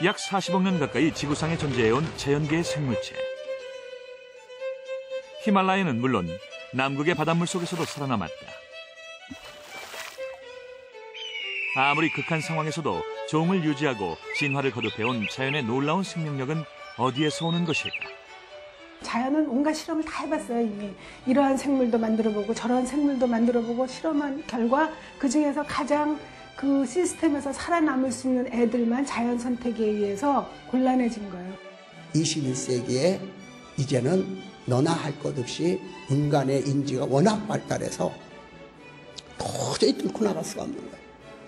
약 40억 년 가까이 지구상에 존재해온 자연계의 생물체. 히말라야는 물론 남극의 바닷물 속에서도 살아남았다. 아무리 극한 상황에서도 종을 유지하고 진화를 거듭해온 자연의 놀라운 생명력은 어디에서 오는 것일까? 자연은 온갖 실험을 다 해봤어요. 이미 이러한 생물도 만들어보고 저러한 생물도 만들어보고 실험한 결과 그중에서 가장 그 시스템에서 살아남을 수 있는 애들만 자연 선택에 의해서 곤란해진 거예요. 21세기에 이제는 너나 할 것 없이 인간의 인지가 워낙 발달해서 도저히 뚫고 나갈 수가 없는 거예요.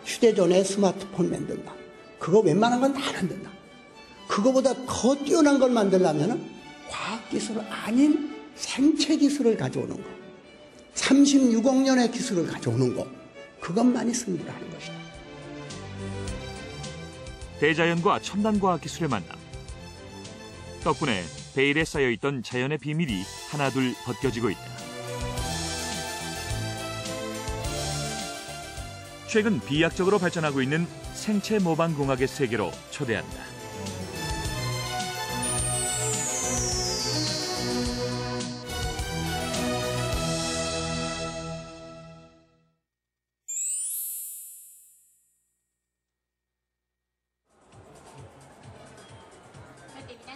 휴대전화에 스마트폰 만든다. 그거 웬만한 건 다 만든다. 그거보다 더 뛰어난 걸 만들려면 과학기술 아닌 생체기술을 가져오는 거. 36억 년의 기술을 가져오는 거. 그것만이 승부를 하는 것이다. 대자연과 첨단과학 기술의 만남. 덕분에 베일에 쌓여있던 자연의 비밀이 하나둘 벗겨지고 있다. 최근 비약적으로 발전하고 있는 생체 모방공학의 세계로 초대한다.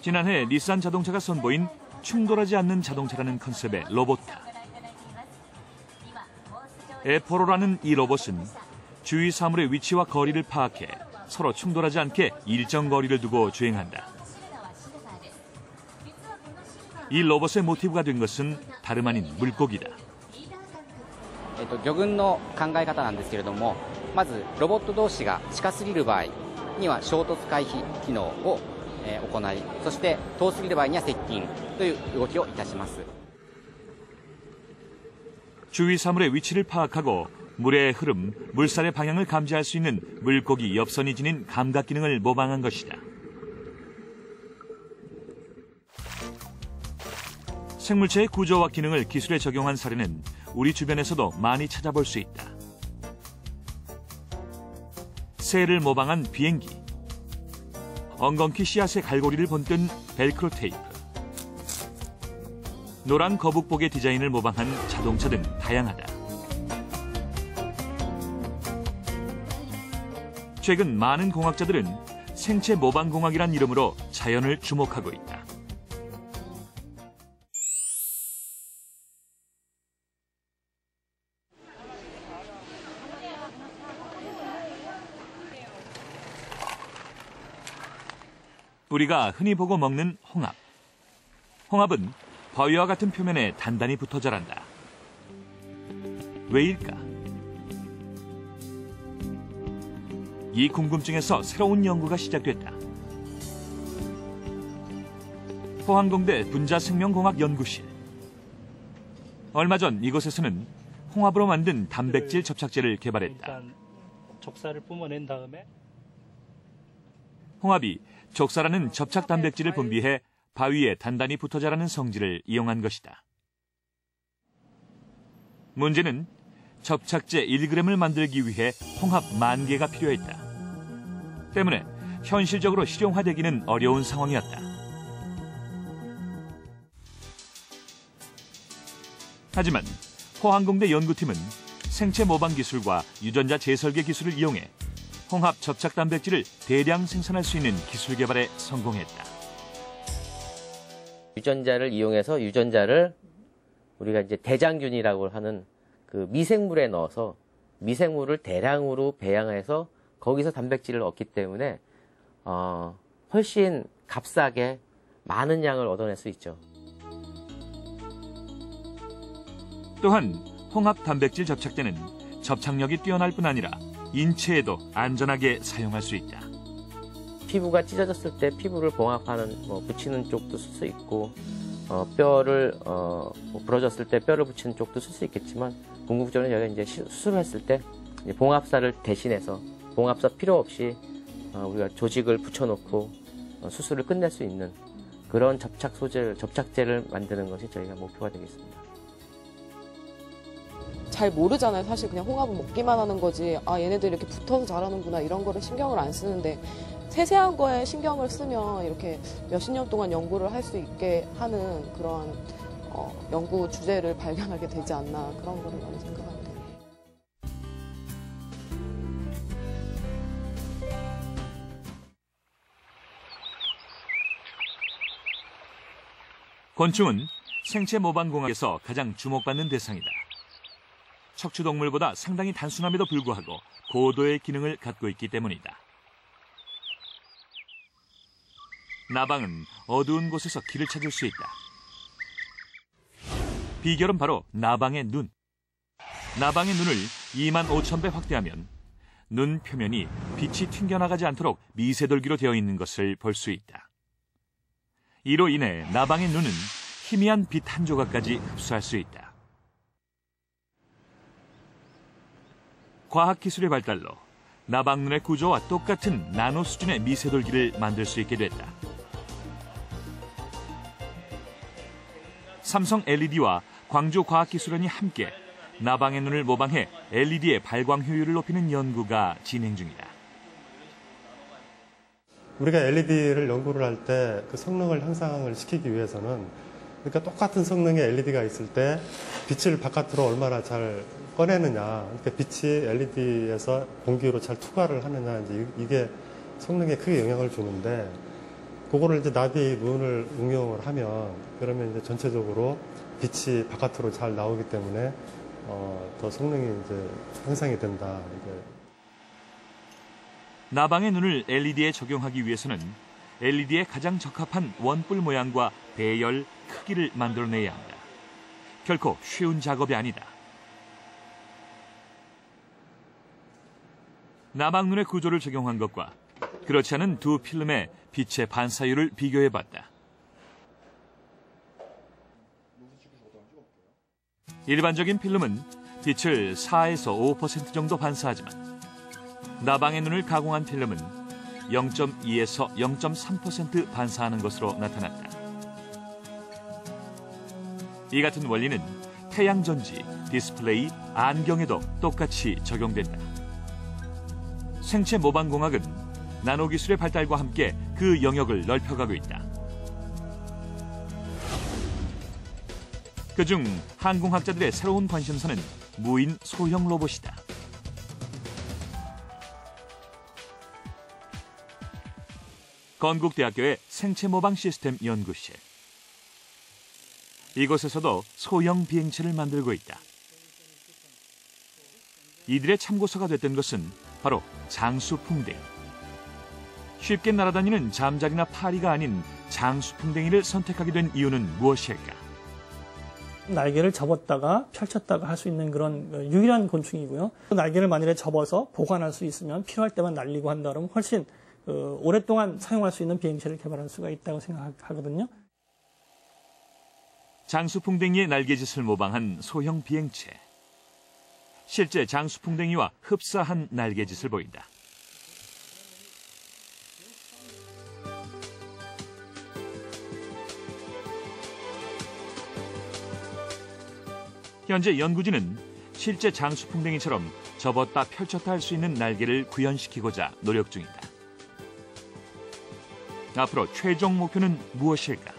지난해 닛산 자동차가 선보인 충돌하지 않는 자동차라는 컨셉의 로보타. 에포로라는 이 로봇은 주위 사물의 위치와 거리를 파악해 서로 충돌하지 않게 일정 거리를 두고 주행한다. 이 로봇의 모티브가 된 것은 다름 아닌 물고기다. 魚群の考え方なんですけれども、まずロボット同士が近すぎる場合には衝突回避機能を行い、そして遠すぎる場合には接近という動きをいたします。 주위 사물의 위치를 파악하고 물의 흐름, 물살의 방향을 감지할 수 있는 물고기 엽선이 지닌 감각 기능을 모방한 것이다. 생물체의 구조와 기능을 기술에 적용한 사례는 우리 주변에서도 많이 찾아볼 수 있다. 새를 모방한 비행기, 엉겅퀴 씨앗의 갈고리를 본뜬 벨크로 테이프, 노란 거북복의 디자인을 모방한 자동차 등 다양하다. 최근 많은 공학자들은 생체 모방공학이란 이름으로 자연을 주목하고 있다. 우리가 흔히 보고 먹는 홍합. 홍합은 바위와 같은 표면에 단단히 붙어 자란다. 왜일까? 이 궁금증에서 새로운 연구가 시작됐다. 포항공대 분자생명공학연구실. 얼마 전 이곳에서는 홍합으로 만든 단백질 접착제를 개발했다. 일단 족사를 뿜어낸 다음에 홍합이 족사라는 접착 단백질을 분비해 바위에 단단히 붙어 자라는 성질을 이용한 것이다. 문제는 접착제 1g을 만들기 위해 홍합 10,000개가 필요했다. 때문에 현실적으로 실용화되기는 어려운 상황이었다. 하지만 포항공대 연구팀은 생체 모방 기술과 유전자 재설계 기술을 이용해 홍합 접착 단백질을 대량 생산할 수 있는 기술 개발에 성공했다. 유전자를 이용해서 유전자를 우리가 이제 대장균이라고 하는 그 미생물에 넣어서 미생물을 대량으로 배양해서 거기서 단백질을 얻기 때문에 훨씬 값싸게 많은 양을 얻어낼 수 있죠. 또한 홍합 단백질 접착제는 접착력이 뛰어날 뿐 아니라 인체에도 안전하게 사용할 수 있다. 피부가 찢어졌을 때 피부를 봉합하는 붙이는 쪽도 쓸 수 있고 뼈를 부러졌을 때 뼈를 붙이는 쪽도 쓸 수 있겠지만 궁극적으로 여기 이제 수술을 했을 때 봉합사를 대신해서 봉합사 필요 없이 우리가 조직을 붙여놓고 수술을 끝낼 수 있는 그런 접착제를 만드는 것이 저희가 목표가 되겠습니다. 잘 모르잖아요. 사실 그냥 홍합은 먹기만 하는 거지. 아, 얘네들 이렇게 붙어서 자라는구나 이런 거를 신경을 안 쓰는데 세세한 거에 신경을 쓰면 이렇게 몇십 년 동안 연구를 할 수 있게 하는 그런 연구 주제를 발견하게 되지 않나 그런 거를 많이 생각합니다. 곤충은 생체 모방공학에서 가장 주목받는 대상이다. 척추동물보다 상당히 단순함에도 불구하고 고도의 기능을 갖고 있기 때문이다. 나방은 어두운 곳에서 길을 찾을 수 있다. 비결은 바로 나방의 눈. 나방의 눈을 25,000배 확대하면 눈 표면이 빛이 튕겨나가지 않도록 미세돌기로 되어 있는 것을 볼 수 있다. 이로 인해 나방의 눈은 희미한 빛 한 조각까지 흡수할 수 있다. 과학기술의 발달로 나방눈의 구조와 똑같은 나노 수준의 미세돌기를 만들 수 있게 됐다. 삼성 LED와 광주과학기술원이 함께 나방의 눈을 모방해 LED의 발광 효율을 높이는 연구가 진행 중이다. 우리가 LED를 연구를 할 때 그 성능을 향상을 시키기 위해서는 그러니까 똑같은 성능의 LED가 있을 때 빛을 바깥으로 얼마나 잘 꺼내느냐, 그러니까 빛이 LED에서 공기로 잘 투과를 하느냐, 이게 성능에 크게 영향을 주는데, 그거를 이제 나비 눈을 응용을 하면, 그러면 이제 전체적으로 빛이 바깥으로 잘 나오기 때문에, 더 성능이 이제 향상이 된다. 나방의 눈을 LED에 적용하기 위해서는 LED에 가장 적합한 원뿔 모양과 배열, 크기를 만들어내야 한다. 결코 쉬운 작업이 아니다. 나방눈의 구조를 적용한 것과 그렇지 않은 두 필름의 빛의 반사율을 비교해봤다. 일반적인 필름은 빛을 4에서 5% 정도 반사하지만 나방의 눈을 가공한 필름은 0.2에서 0.3% 반사하는 것으로 나타났다. 이 같은 원리는 태양전지, 디스플레이, 안경에도 똑같이 적용된다. 생체 모방공학은 나노기술의 발달과 함께 그 영역을 넓혀가고 있다. 그중 항공학자들의 새로운 관심사는 무인 소형 로봇이다. 건국대학교의 생체모방 시스템 연구실. 이곳에서도 소형 비행체를 만들고 있다. 이들의 참고서가 됐던 것은 바로 장수풍뎅이. 쉽게 날아다니는 잠자리나 파리가 아닌 장수풍뎅이를 선택하게 된 이유는 무엇일까? 날개를 접었다가 펼쳤다가 할 수 있는 그런 유일한 곤충이고요. 날개를 만일에 접어서 보관할 수 있으면 필요할 때만 날리고 한다 그러면 훨씬 오랫동안 사용할 수 있는 비행체를 개발할 수가 있다고 생각하거든요. 장수풍뎅이의 날개짓을 모방한 소형 비행체. 실제 장수풍뎅이와 흡사한 날개짓을 보인다. 현재 연구진은 실제 장수풍뎅이처럼 접었다 펼쳤다 할 수 있는 날개를 구현시키고자 노력 중이다. 앞으로 최종 목표는 무엇일까?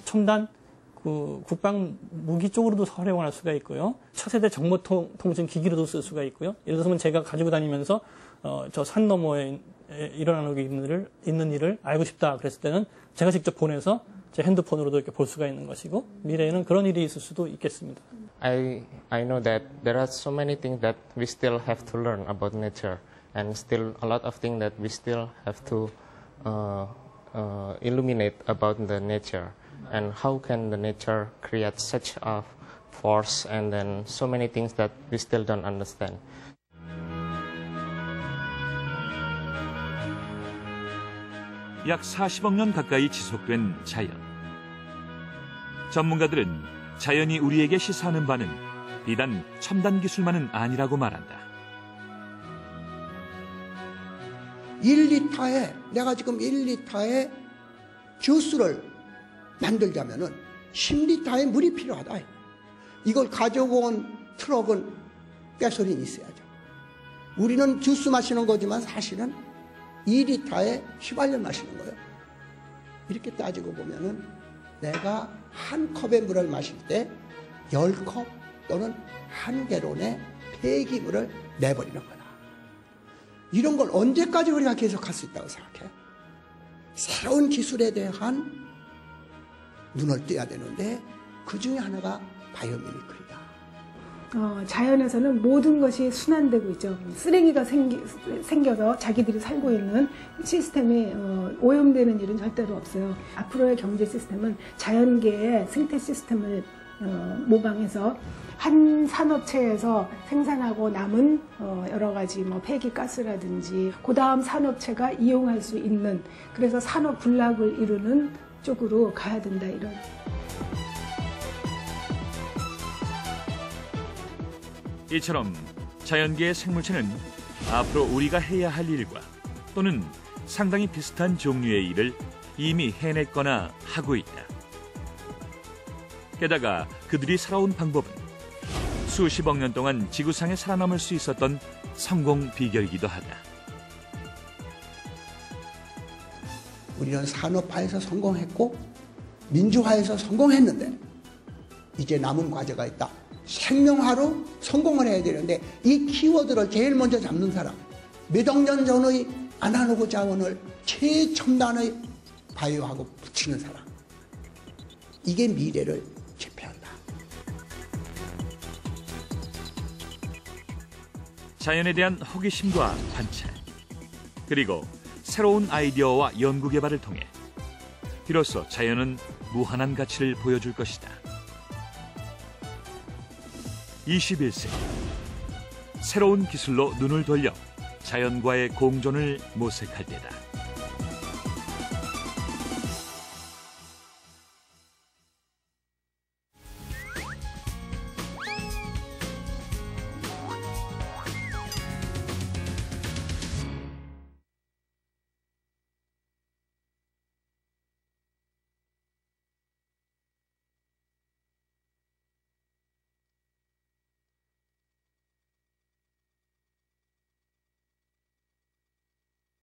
첨단 국방 무기 쪽으로도 활용할 수가 있고요. 차세대 정보 통신 기기로도 쓸 수가 있고요. 예를 들어서 제가 가지고 다니면서 저 산 너머에 일어나고 있는 일을 알고 싶다 그랬을 때는 제가 직접 보내서 제 핸드폰으로도 이렇게 볼 수가 있는 것이고, 미래에는 그런 일이 있을 수도 있겠습니다. I know that there are so many things that we still have to learn about nature, and still a lot of things that we still have to illuminate about the nature, and how can the nature create such a force, and then so many things that we still don't understand. 약 40억 년 가까이 지속된 자연. 전문가들은 자연이 우리에게 시사하는 바는 비단 첨단 기술만은 아니라고 말한다. 1리터에 내가 지금 1리터에 주스를 만들자면은 10리터의 물이 필요하다. 이걸 가지고 온 트럭은 가솔린이 있어야죠. 우리는 주스 마시는 거지만 사실은 2리터에 휘발유 마시는 거예요. 이렇게 따지고 보면은 내가 한 컵의 물을 마실 때 10컵 또는 1갤론의 폐기물을 내버리는 거다. 이런 걸 언제까지 우리가 계속할 수 있다고 생각해? 새로운 기술에 대한 눈을 떠야 되는데 그 중에 하나가 바이오미미크리다. 자연에서는 모든 것이 순환되고 있죠. 쓰레기가 생겨서 자기들이 살고 있는 시스템이 오염되는 일은 절대로 없어요. 앞으로의 경제 시스템은 자연계의 생태 시스템을 모방해서 한 산업체에서 생산하고 남은 여러 가지 폐기 가스라든지 그 다음 산업체가 이용할 수 있는, 그래서 산업 군락을 이루는 쪽으로 가야 된다, 이런. 이처럼 자연계의 생물체는 앞으로 우리가 해야 할 일과 또는 상당히 비슷한 종류의 일을 이미 해냈거나 하고 있다. 게다가 그들이 살아온 방법은 수십억 년 동안 지구상에 살아남을 수 있었던 성공 비결이기도 하다. 우리는 산업화에서 성공했고 민주화에서 성공했는데 이제 남은 과제가 있다. 생명화로 성공을 해야 되는데 이 키워드를 제일 먼저 잡는 사람, 몇 억 년 전의 아날로그 자원을 최첨단의 바이오하고 붙이는 사람, 이게 미래를 제패한다. 자연에 대한 호기심과 관찰, 그리고 새로운 아이디어와 연구개발을 통해 비로소 자연은 무한한 가치를 보여줄 것이다. 21세기 새로운 기술로 눈을 돌려 자연과의 공존을 모색할 때다.